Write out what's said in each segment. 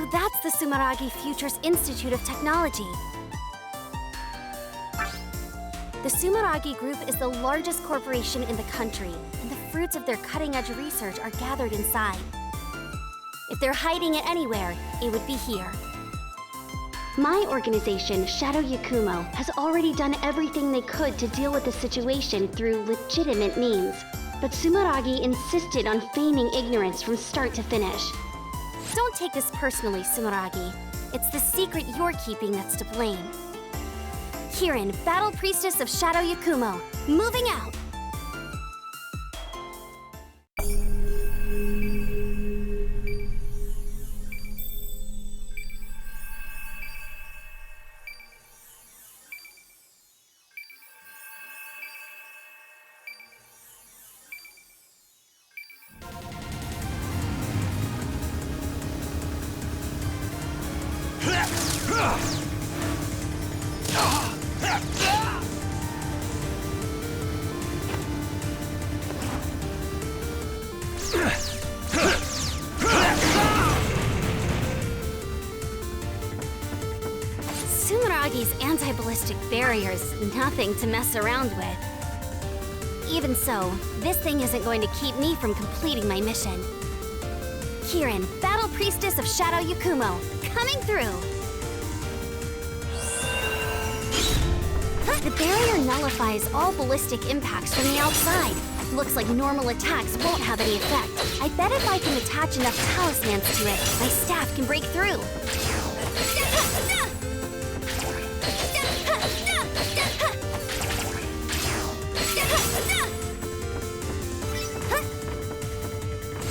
So that's the Sumeragi Futures Institute of Technology. The Sumeragi Group is the largest corporation in the country, and the fruits of their cutting-edge research are gathered inside. If they're hiding it anywhere, it would be here. My organization, Shadow Yakumo, has already done everything they could to deal with the situation through legitimate means. But Sumeragi insisted on feigning ignorance from start to finish. Don't take this personally, Sumeragi. It's the secret you're keeping that's to blame. Kirin, Battle Priestess of Shadow Yakumo, moving out! Sumeragi's anti-ballistic barrier is nothing to mess around with. Even so, this thing isn't going to keep me from completing my mission. Kirin, Battle Priestess of Shadow Yakumo, coming through! The barrier nullifies all ballistic impacts from the outside. Looks like normal attacks won't have any effect. I bet if I can attach enough talismans to it, my staff can break through.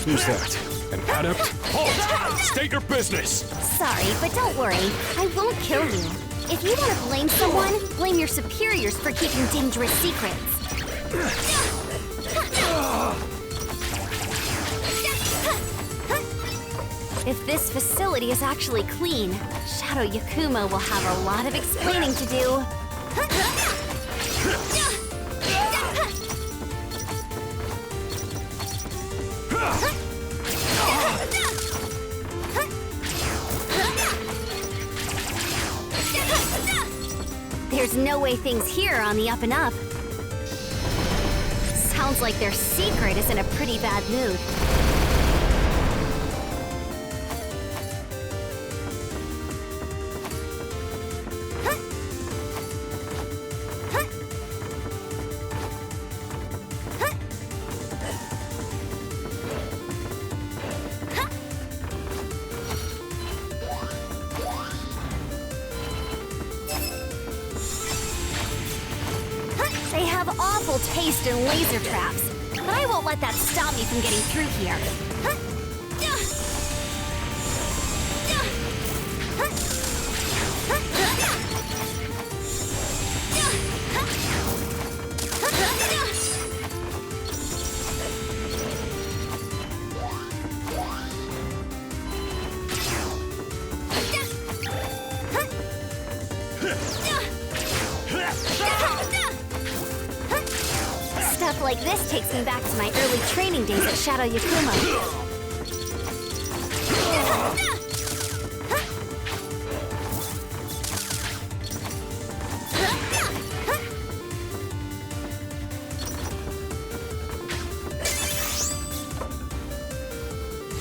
Who's that? An adept? Halt! State your business! Sorry, but don't worry. I won't kill you. If you want to blame someone, blame your superiors for keeping dangerous secrets. If this facility is actually clean, Shadow Yakumo will have a lot of explaining to do. There's no way things here are on the up and up. Sounds like their secret is in a pretty bad mood. They have awful taste in laser traps, but I won't let that stop me from getting through here. Stuff like this takes me back to my early training days at Shadow Yakumo.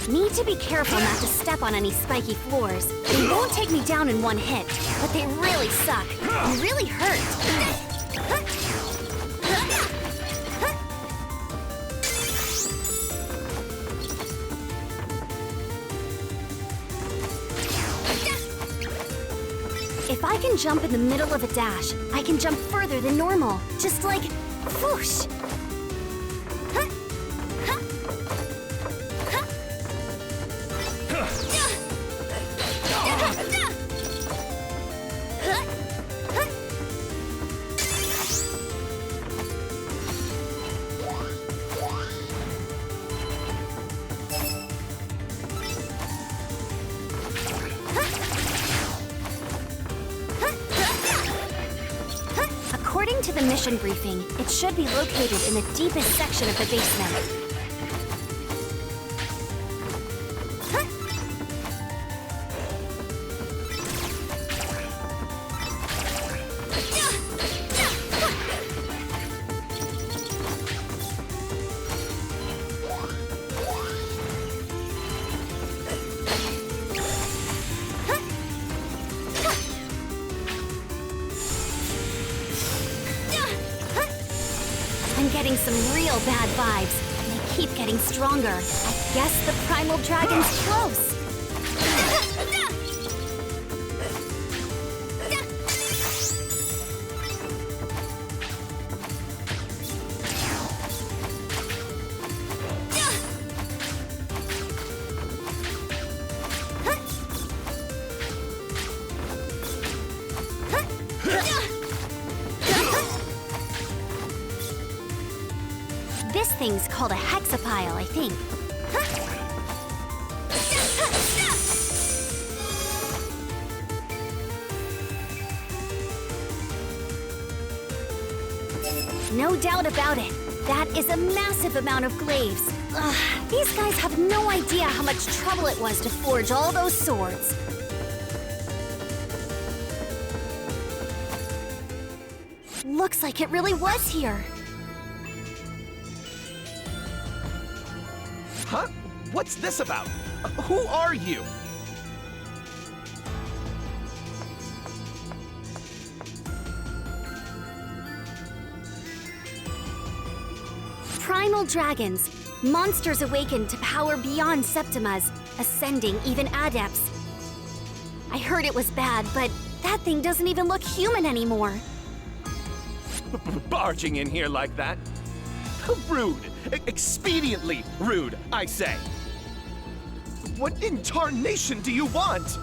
Need to be careful not to step on any spiky floors. They won't take me down in one hit, but they really suck and really hurt. If I can jump in the middle of a dash, I can jump further than normal. Just like, whoosh! According to the mission briefing, it should be located in the deepest section of the basement. getting some real bad vibes, and they keep getting stronger. I guess the primal dragon's close. This thing's called a hexapile, I think. No doubt about it. That is a massive amount of glaives. Ugh, these guys have no idea how much trouble it was to forge all those swords. Looks like it really was here. Huh? What's this about? Who are you? Primal dragons, monsters awakened to power beyond Septimas, ascending even adepts. I heard it was bad, but that thing doesn't even look human anymore. Barging in here like that? Rude. Expediently rude, I say. What in tarnation do you want?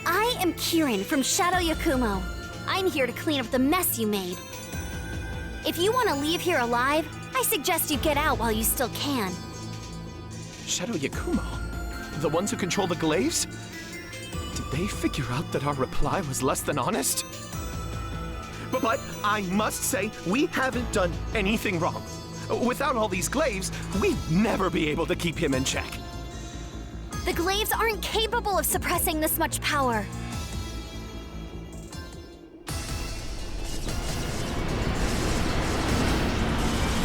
I am Kirin from Shadow Yakumo. I'm here to clean up the mess you made. If you want to leave here alive, I suggest you get out while you still can. Shadow Yakumo? The ones who control the glaives? Did they figure out that our reply was less than honest? But I must say, we haven't done anything wrong. Without all these glaives, we'd never be able to keep him in check. The glaives aren't capable of suppressing this much power.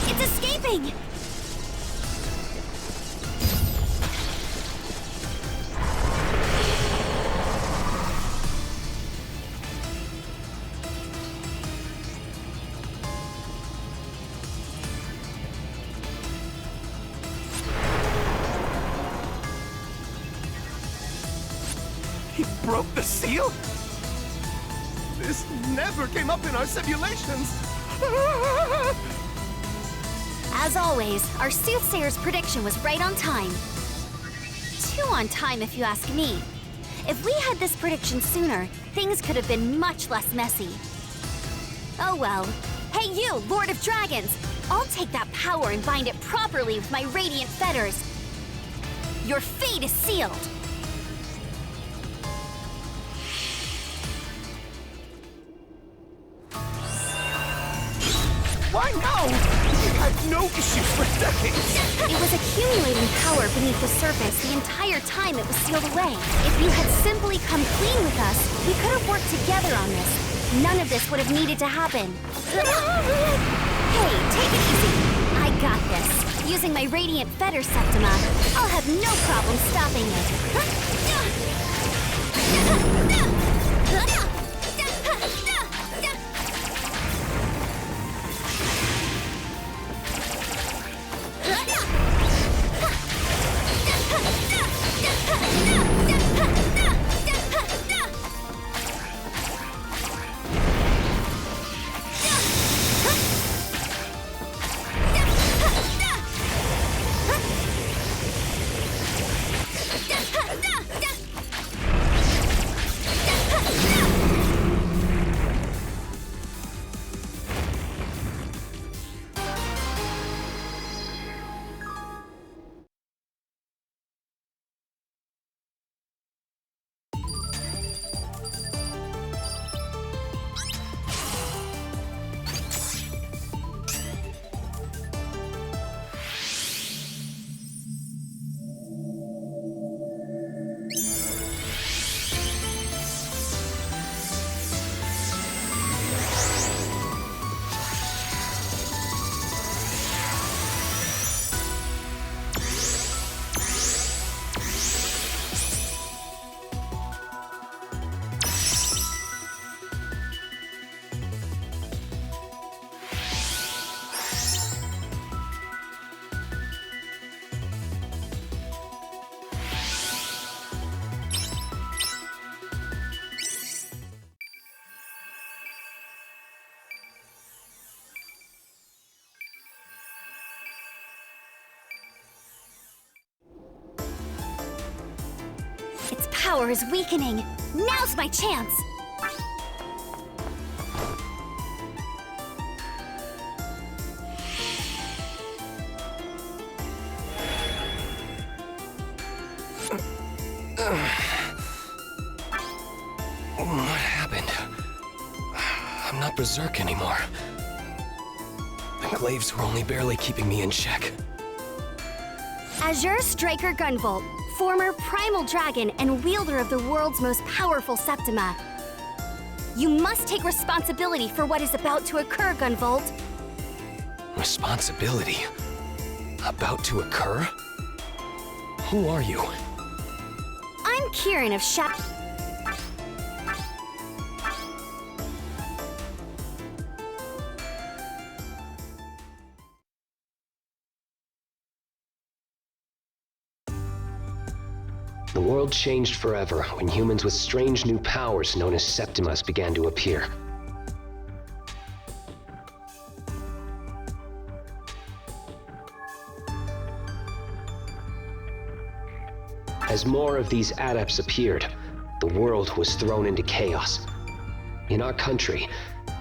It's escaping! He broke the seal? This never came up in our simulations! As always, our soothsayer's prediction was right on time. Too on time, if you ask me. If we had this prediction sooner, things could have been much less messy. Oh well. Hey you, Lord of Dragons! I'll take that power and bind it properly with my radiant fetters. Your fate is sealed! Why now? We had no issues for decades! It was accumulating power beneath the surface the entire time it was sealed away. If you had simply come clean with us, we could have worked together on this. None of this would have needed to happen. Hey, take it easy. I got this. Using my Radiant Fetter Septima, I'll have no problem stopping it. power is weakening. Now's my chance! What happened? I'm not berserk anymore. The glaives were only barely keeping me in check. Azure Striker Gunvolt, former primal dragon and wielder of the world's most powerful Septima. You must take responsibility for what is about to occur, Gunvolt. Responsibility? About to occur? Who are you? I'm Kieran of Shadow. The world changed forever when humans with strange new powers known as Septimas began to appear. As more of these adepts appeared, the world was thrown into chaos. In our country,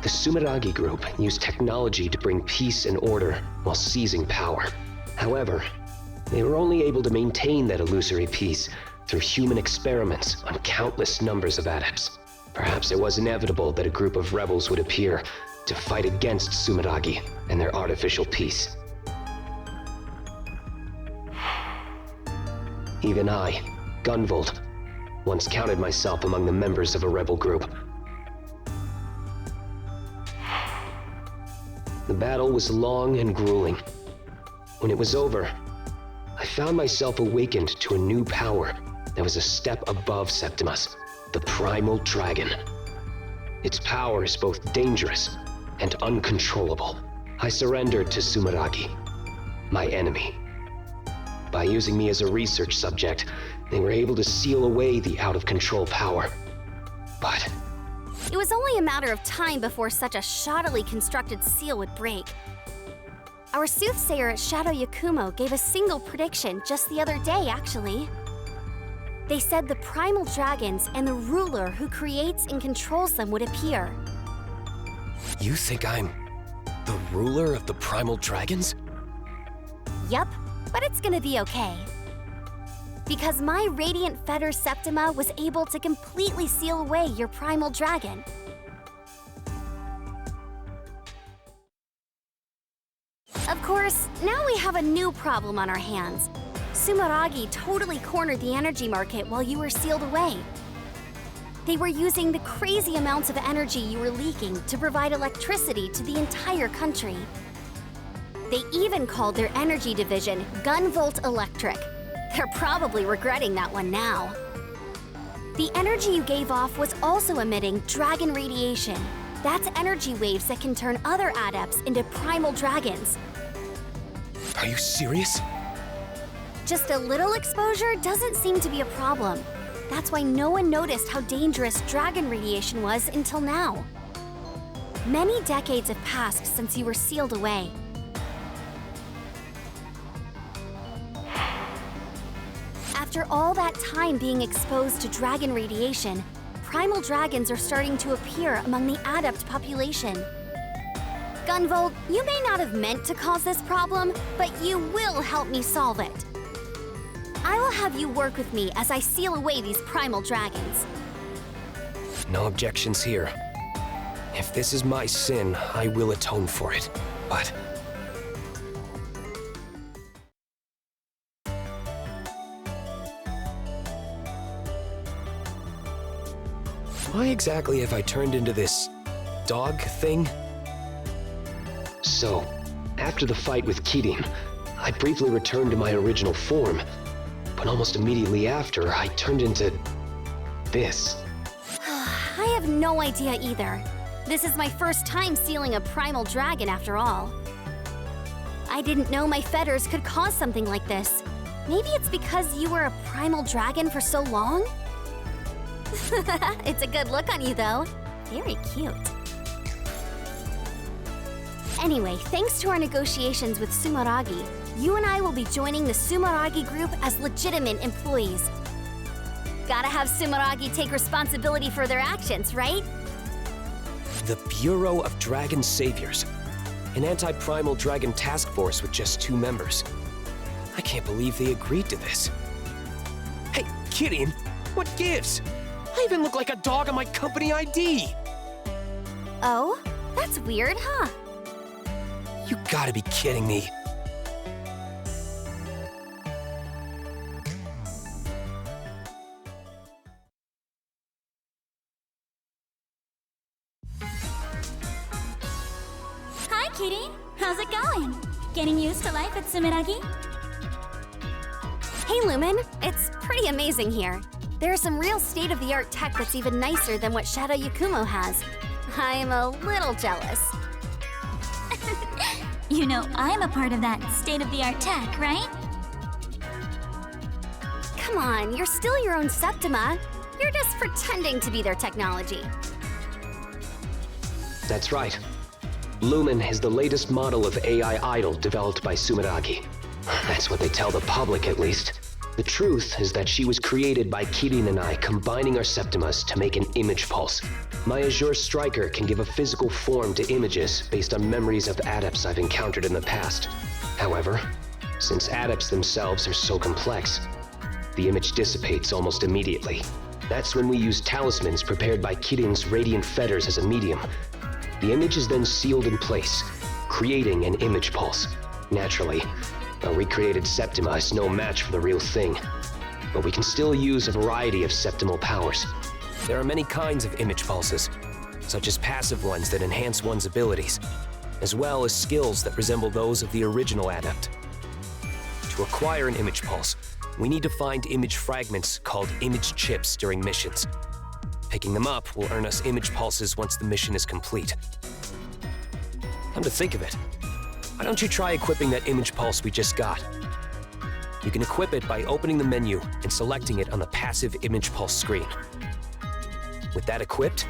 the Sumeragi group used technology to bring peace and order while seizing power. However, they were only able to maintain that illusory peace through human experiments on countless numbers of adepts. Perhaps it was inevitable that a group of rebels would appear to fight against Sumeragi and their artificial peace. Even I, Gunvolt, once counted myself among the members of a rebel group. The battle was long and grueling. When it was over, I found myself awakened to a new power that was a step above Septimus, the primal dragon. Its power is both dangerous and uncontrollable. I surrendered to Sumeragi, my enemy. By using me as a research subject, they were able to seal away the out-of-control power. But It was only a matter of time before such a shoddily constructed seal would break. Our soothsayer at Shadow Yakumo gave a single prediction just the other day, actually. They said the primal dragons and the ruler who creates and controls them would appear. You think I'm the ruler of the primal dragons? Yup, but it's gonna be okay. Because my Radiant Fetter Septima was able to completely seal away your primal dragon. Of course, now we have a new problem on our hands. Sumeragi totally cornered the energy market while you were sealed away. They were using the crazy amounts of energy you were leaking to provide electricity to the entire country. They even called their energy division Gunvolt Electric. They're probably regretting that one now. The energy you gave off was also emitting dragon radiation. That's energy waves that can turn other adepts into primal dragons. Are you serious? Just a little exposure doesn't seem to be a problem. That's why no one noticed how dangerous dragon radiation was until now. Many decades have passed since you were sealed away. After all that time being exposed to dragon radiation, primal dragons are starting to appear among the adept population. Gunvolt, you may not have meant to cause this problem, but you will help me solve it. I will have you work with me as I seal away these primal dragons. No objections here. If this is my sin, I will atone for it. But why exactly have I turned into this dog thing? so, after the fight with Kirin, I briefly returned to my original form. But almost immediately after, I turned into this. I have no idea either. This is my first time sealing a primal dragon after all. I didn't know my fetters could cause something like this. Maybe it's because you were a primal dragon for so long? It's a good look on you, though. Very cute. Anyway, thanks to our negotiations with Sumeragi, you and I will be joining the Sumeragi group as legitimate employees. Gotta have Sumeragi take responsibility for their actions, right? The Bureau of Dragon Saviors. An anti-primal dragon task force with just 2 members. I can't believe they agreed to this. Hey, Gideon, what gives? I even look like a dog on my company ID. Oh? That's weird, huh? You gotta be kidding me. Hi, Kitty. How's it going? Getting used to life at Sumeragi? Hey, Lumen. It's pretty amazing here. There's some real state-of-the-art tech that's even nicer than what Shadow Yakumo has. I'm a little jealous. You know, I'm a part of that state-of-the-art tech, right? Come on, you're still your own Septima. You're just pretending to be their technology. That's right. Lumen is the latest model of AI idol developed by Sumeragi. That's what they tell the public, at least. The truth is that she was created by Kirin and I combining our Septimas to make an image pulse. My Azure Striker can give a physical form to images based on memories of adepts I've encountered in the past. However, since adepts themselves are so complex, the image dissipates almost immediately. That's when we use talismans prepared by Kirin's radiant fetters as a medium. The image is then sealed in place, creating an image pulse. Naturally, a recreated Septima is no match for the real thing, but we can still use a variety of septimal powers. There are many kinds of image pulses, such as passive ones that enhance one's abilities, as well as skills that resemble those of the original adept. To acquire an image pulse, we need to find image fragments called image chips during missions. Picking them up will earn us image pulses once the mission is complete. Come to think of it, why don't you try equipping that image pulse we just got? You can equip it by opening the menu and selecting it on the passive image pulse screen. With that equipped,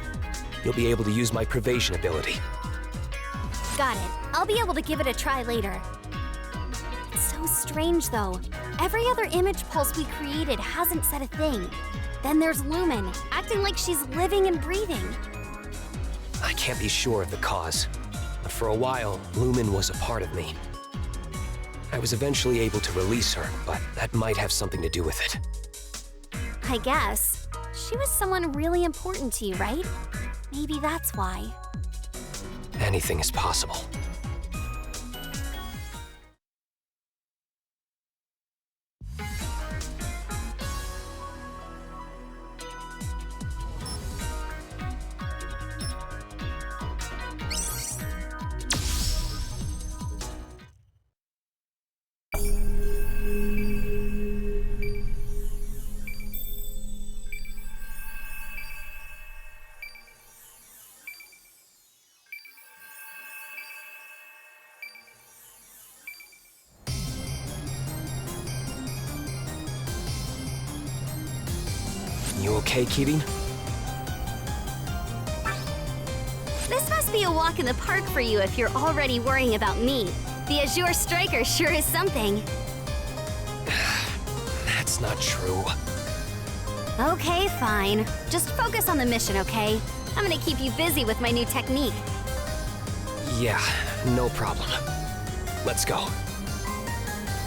you'll be able to use my Pervasion ability. Got it. I'll be able to give it a try later. It's so strange, though. Every other image pulse we created hasn't said a thing. Then there's Lumen, acting like she's living and breathing. I can't be sure of the cause, but for a while, Lumen was a part of me. I was eventually able to release her, but that might have something to do with it. I guess. She was someone really important to you, right? Maybe that's why. Anything is possible. You okay, Kirin? This must be a walk in the park for you if you're already worrying about me. The Azure Striker sure is something. That's not true. Okay, fine. Just focus on the mission, okay? I'm gonna keep you busy with my new technique. Yeah, no problem. Let's go.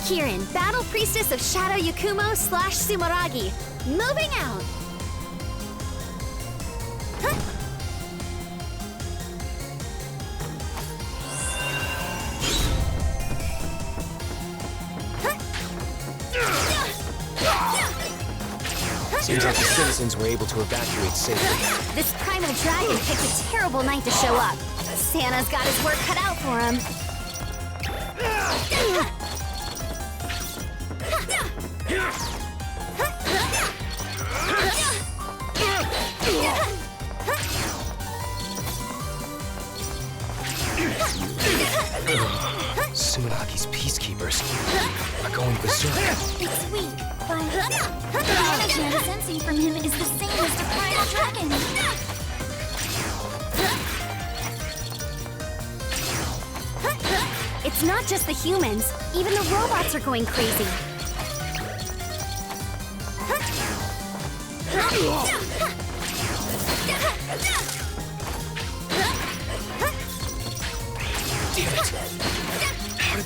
Kirin, Battle Priestess of Shadow Yakumo / Sumeragi. Moving out! Seems like the citizens were able to evacuate safely. This primal dragon picked a terrible night to show up. Santa's got his work cut out for him. Sumeragi's peacekeepers are going berserk. It's weak, but the energy I'm sensing from him is the same as the primal dragon. It's not just the humans. Even the robots are going crazy.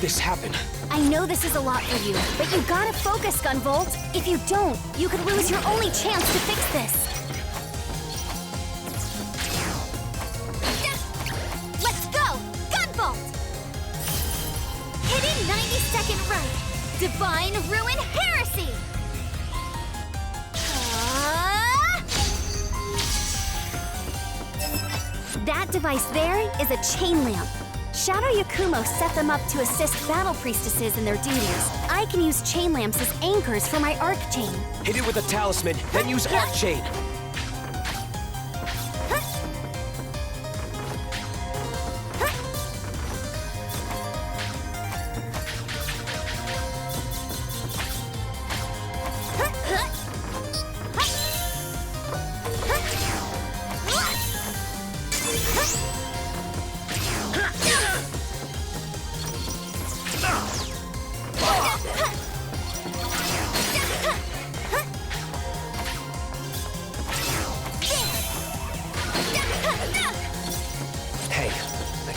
this happen? I know this is a lot for you, but you gotta focus, Gunvolt. If you don't, you could lose your only chance to fix this. Let's go! Gunvolt! Hidden 90-second right. Divine Ruin Heresy! That device there is a chain lamp. Shadow Yakumo set them up to assist battle priestesses in their duties. I can use chain lamps as anchors for my arc chain. Hit it with a talisman, then use arc chain.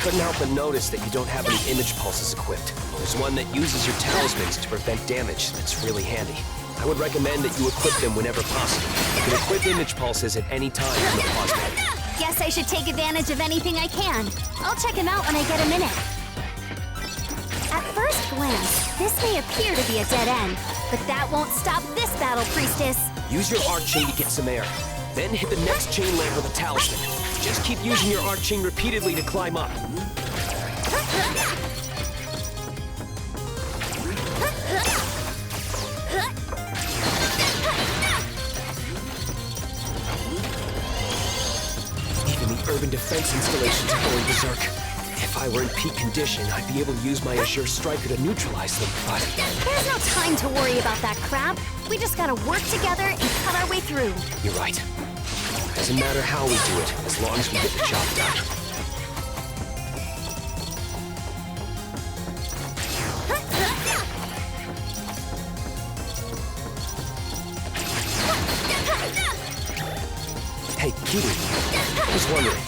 Couldn't help but notice that you don't have any image pulses equipped. There's one that uses your talismans to prevent damage that's really handy. I would recommend that you equip them whenever possible. You can equip image pulses at any time from the cosmetic. Guess I should take advantage of anything I can. I'll check him out when I get a minute. At first glance, this may appear to be a dead end, but that won't stop this battle priestess. Use your arc chain to get some air. Then hit the next chain lamp with a talisman. Just keep using your arc chain repeatedly to climb up. Even the urban defense installations are going berserk. If I were in peak condition, I'd be able to use my Azure Striker to neutralize them, but... There's no time to worry about that crap. We just gotta work together and cut our way through. You're right. Doesn't matter how we do it, as long as we get the job done. Hey, Kitty, I was wondering,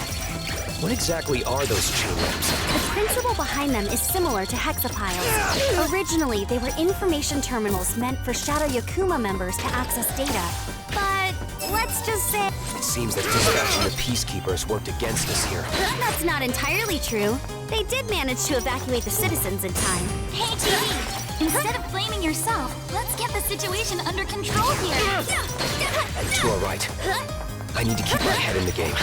what exactly are those chain lamps? The principle behind them is similar to hexapiles. Originally, they were information terminals meant for Shadow Yakumo members to access data. But let's just say... It seems that dispatching the peacekeepers worked against us here. That's not entirely true. They did manage to evacuate the citizens in time. Hey, TV! Instead of blaming yourself, let's get the situation under control here! You two are right. I need to keep my head in the game.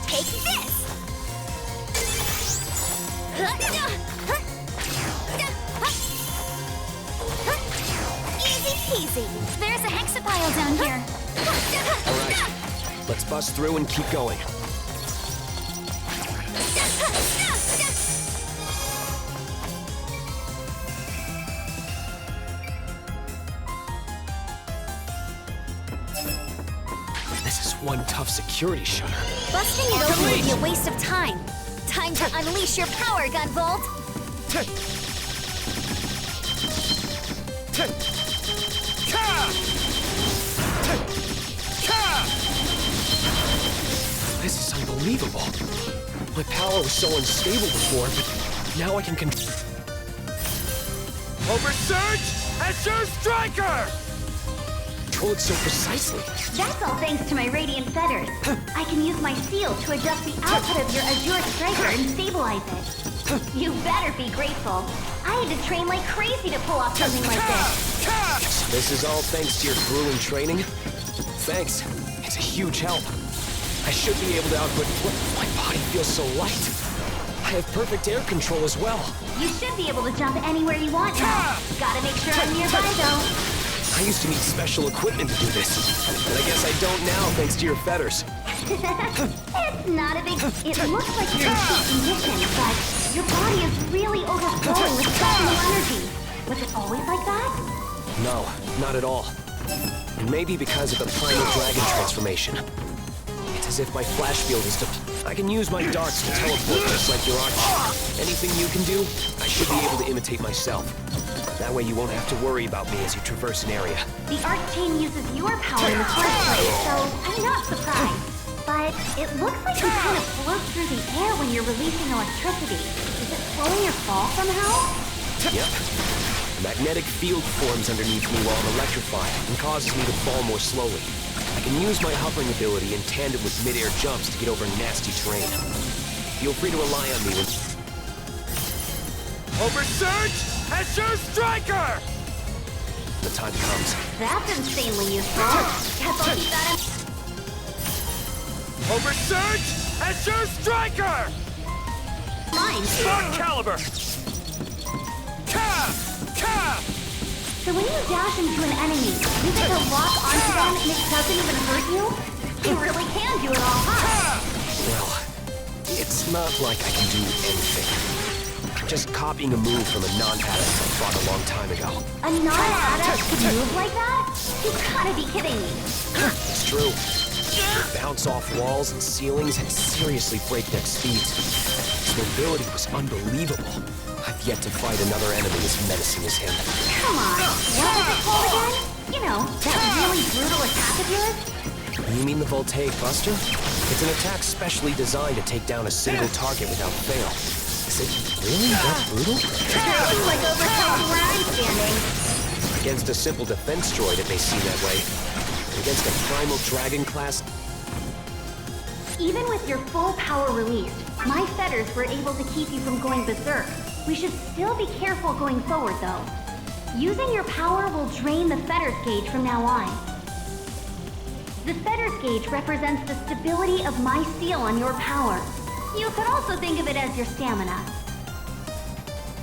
Take this! Easy peasy! There's a hexapile down here! Alright, let's bust through and keep going. This is one tough security shutter. Busting it open would be a waste of time. Time to unleash your power, Gunvolt! This is unbelievable. My power was so unstable before, but now I can Oversurge! Azure Striker! control it so precisely. That's all thanks to my radiant feathers. I can use my seal to adjust the output of your Azure Striker and stabilize it. You better be grateful. I had to train like crazy to pull off something like this. This is all thanks to your grueling training? Thanks. It's a huge help. I should be able to output... My body feels so light. I have perfect air control as well. You should be able to jump anywhere you want now. Gotta make sure I'm nearby, though. I used to need special equipment to do this. But I guess I don't now, thanks to your feathers. It's not a big... It looks like you're in peak condition, but your body is really overflowing with primal energy. Was it always like that? No, not at all. And maybe because of the primal dragon transformation. It's as if my flash field is I can use my darts to teleport just like your archer. Anything you can do, I should be able to imitate myself. That way you won't have to worry about me as you traverse an area. The arc chain uses your power in the first place, so I'm not surprised. But it looks like you kind of float through the air when you're releasing electricity. Is it slowing your fall somehow? Yep. A magnetic field forms underneath me while I'm electrified and causes me to fall more slowly. I can use my hovering ability in tandem with mid-air jumps to get over nasty terrain. Feel free to rely on me when... Oversurge! Azure Striker! the time comes. That's insanely useful. Guess I'll keep that in... Oversurge! Azure Striker! mind. Spark Caliber! So when you dash into an enemy, you get to lock onto them and it doesn't even hurt you? You really can do it all, huh? Well, it's not like I can do anything. Just copying a move from a non-adept I fought a long time ago. A non-adept could move like that? You gotta be kidding me. It's true. They bounce off walls and ceilings at seriously breakneck speeds. His mobility was unbelievable. I've yet to fight another enemy as menacing as him. Come on, what was it called again? You know, that really brutal attack of yours? You mean the Voltaic Buster? It's an attack specially designed to take down a single target without fail. Is it really that brutal? Looks like overcoming where I'm standing. Against a simple defense droid, it may seem that way. Against a primal dragon class... Even with your full power released, my fetters were able to keep you from going berserk. We should still be careful going forward, though. Using your power will drain the fetters gauge from now on. The fetters gauge represents the stability of my seal on your power. You could also think of it as your stamina.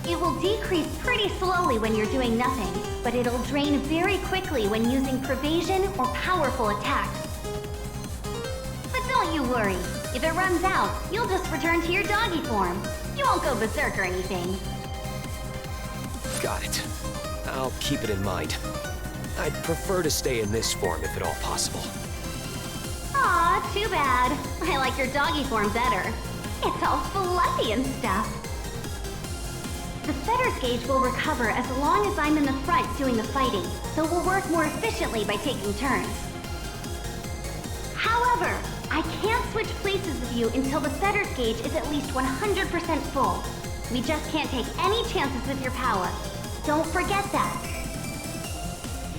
It will decrease pretty slowly when you're doing nothing, but it'll drain very quickly when using pervasion or powerful attacks. But don't you worry. If it runs out, you'll just return to your doggy form. You won't go berserk or anything. Got it. I'll keep it in mind. I'd prefer to stay in this form if at all possible. Aw, too bad. I like your doggy form better. It's all fluffy and stuff. The fetters gauge will recover as long as I'm in the front doing the fighting, so we'll work more efficiently by taking turns. However, I can't switch places with you until the fetters gauge is at least 100% full. We just can't take any chances with your power. Don't forget that.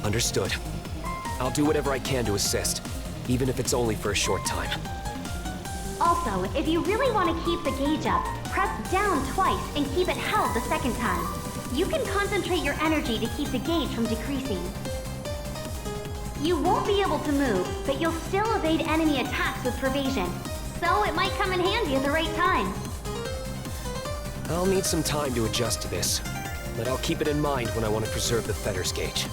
Understood. I'll do whatever I can to assist, even if it's only for a short time. Also, if you really want to keep the gauge up, press down twice and keep it held the second time. You can concentrate your energy to keep the gauge from decreasing. You won't be able to move, but you'll still evade enemy attacks with pervasion, so it might come in handy at the right time. I'll need some time to adjust to this, but I'll keep it in mind when I want to preserve the fetters gauge.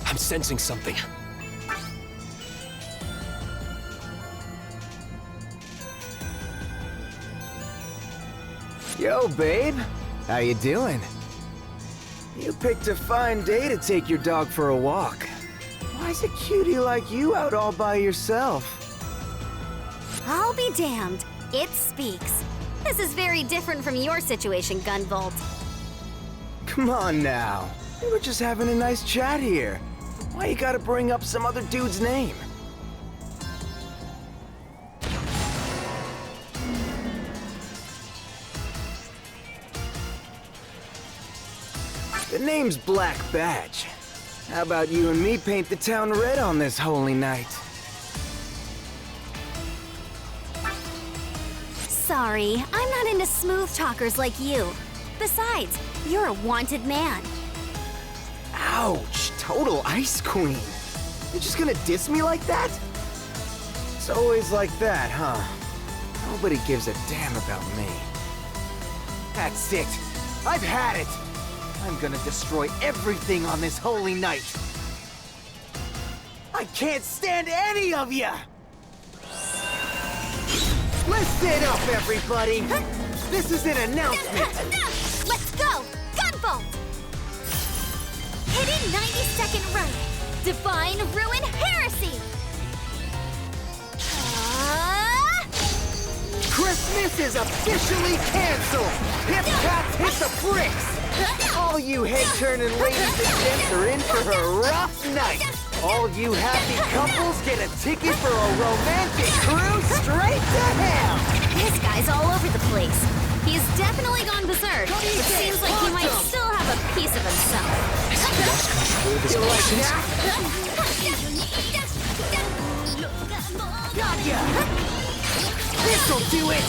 I'm sensing something. Yo, babe. How you doing? You picked a fine day to take your dog for a walk. Why's a cutie like you out all by yourself? I'll be damned. It speaks. This is very different from your situation, Gunvolt. Come on now. We were just having a nice chat here. Why you gotta bring up some other dude's name? The name's Black Badge. How about you and me paint the town red on this holy night? Sorry, I'm not into smooth talkers like you. Besides, you're a wanted man. Ouch! Total Ice Queen. You're just gonna diss me like that? It's always like that, huh? Nobody gives a damn about me. That's it. I've had it. I'm gonna destroy everything on this holy night. I can't stand any of you! Listen up, everybody! This is an announcement! Let's go! Gunvolt! Hidden 90-second run! Divine Ruin Heresy! Christmas is officially canceled! Hip Cats hit the bricks! All you head-turning ladies and gents are in for a rough night! All you happy couples get a ticket for a romantic cruise straight to hell! This guy's all over the place. He's definitely gone berserk. It seems like he might still have a piece of himself. Has he lost control of his You like emotions? that? Got ya! This'll do it!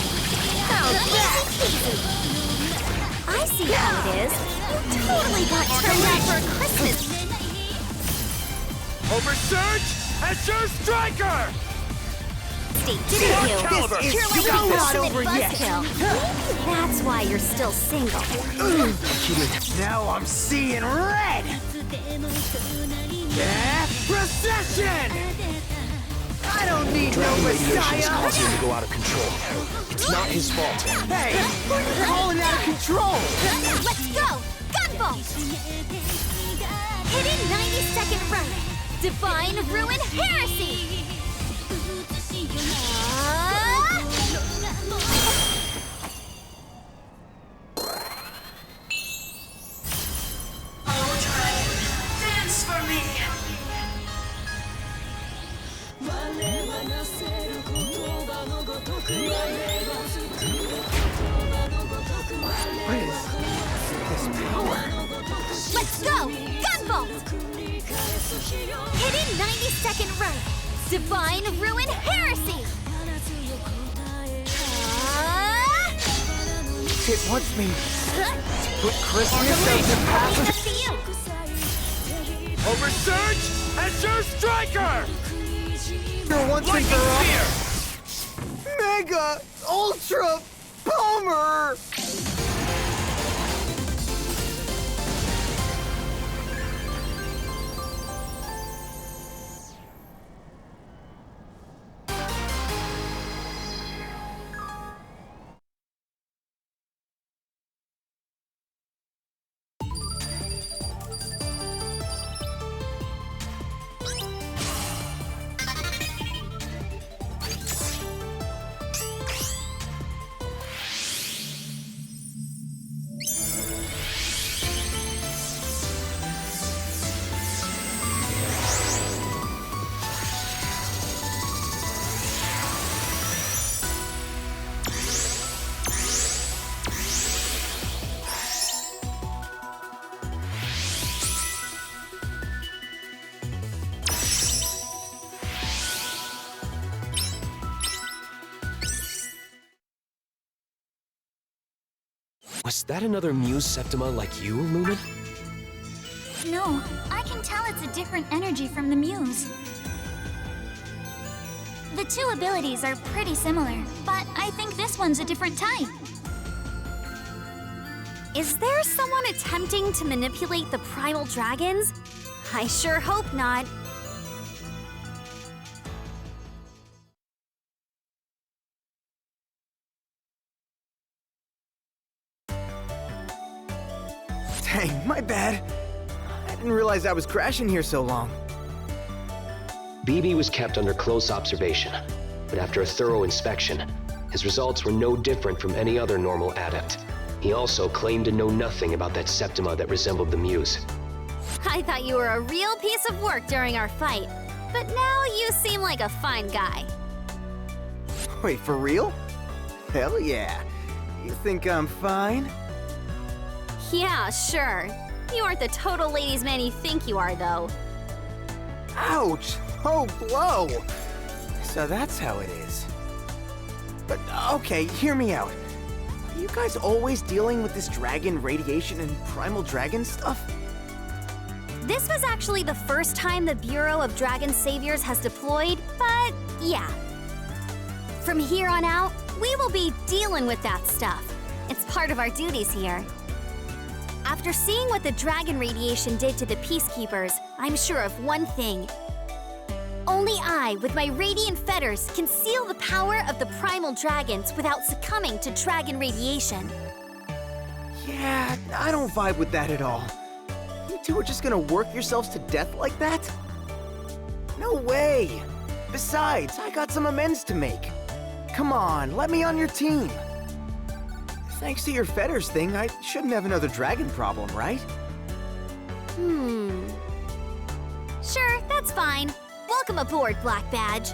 How's that? I see how it is. You totally got turned out for Christmas. Oversurge! Azure Striker! Didn't you? Caliber! This You're is like a not ultimate over yet! buzzkill. That's why you're still single. Now I'm seeing red! Procession! I don't need no Dragon radiation is messiah! causing him to go out of control. It's not his fault. Hey, you're calling out of control! Let's go! Gunvolt! Hidden 90-second run! Divine Ruin Heresy! Dance for me! What is this power? Let's go! Gunvolt! Hidden 90-second run! Divine Ruin Heresy! It wants me to put Christmas as a passive. Up to you! Oversurge! Azure Striker! Once and for all. Mega Ultra Bomber! Was that another Muse Septima like you, Lumen? No, I can tell it's a different energy from the Muse. The two abilities are pretty similar, but I think this one's a different type. Is there someone attempting to manipulate the primal dragons? I sure hope not. Dang, my bad. I didn't realize I was crashing here so long. BB was kept under close observation, but after a thorough inspection, his results were no different from any other normal adept. He also claimed to know nothing about that Septima that resembled the Muse. I thought you were a real piece of work during our fight, but now you seem like a fine guy. Wait, for real? Hell yeah. You think I'm fine? Yeah, sure. You aren't the total ladies' man you think you are, though. Ouch! Oh, blow! So that's how it is. But, okay, hear me out. Are you guys always dealing with this dragon radiation and primal dragon stuff? This was actually the first time the Bureau of Dragon Saviors has deployed, but yeah. From here on out, we will be dealing with that stuff. It's part of our duties here. After seeing what the dragon radiation did to the Peacekeepers, I'm sure of one thing. Only I, with my radiant fetters, can seal the power of the primal dragons without succumbing to dragon radiation. Yeah, I don't vibe with that at all. You two are just gonna work yourselves to death like that? No way! Besides, I got some amends to make. Come on, let me on your team. Thanks to your fetters thing, I shouldn't have another dragon problem, right? Sure, that's fine. Welcome aboard, Black Badge.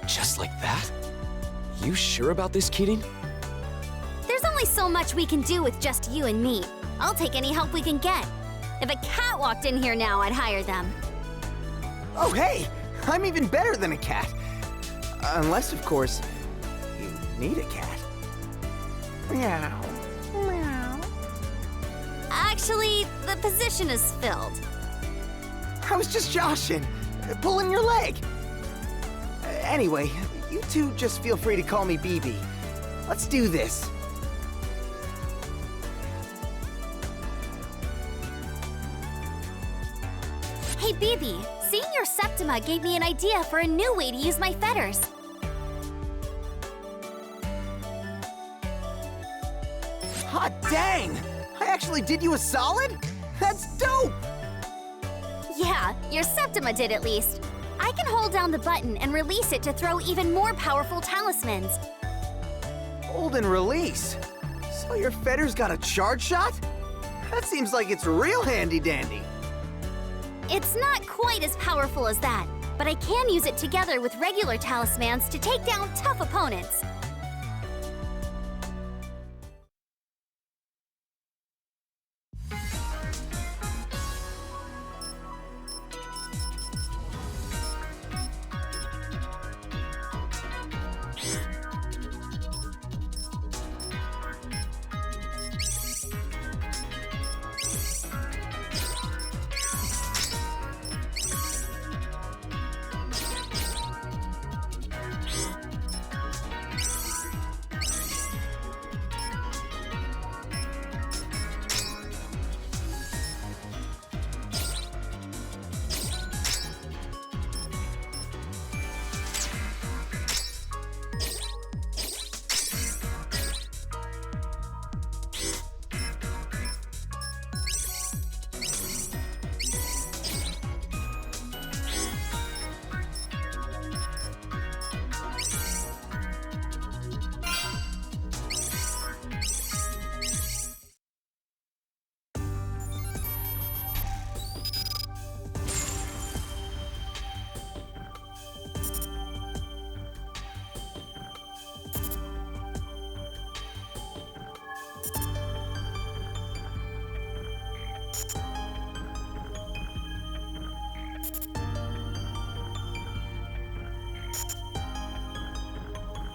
Just like that? You sure about this, Kirin? There's only so much we can do with just you and me. I'll take any help we can get. If a cat walked in here now, I'd hire them. Oh, hey! I'm even better than a cat. Unless, of course, you need a cat. Meow. Meow. Actually, the position is filled. I was just joshing, pulling your leg. Anyway, you two just feel free to call me BB. Let's do this. Hey, BB, seeing your Septima gave me an idea for a new way to use my fetters. Hot dang! I actually did you a solid? That's dope! Yeah, your Septima did at least. I can hold down the button and release it to throw even more powerful talismans. Hold and release. So your fetters got a charge shot? That seems like it's real handy-dandy. It's not quite as powerful as that, but I can use it together with regular talismans to take down tough opponents.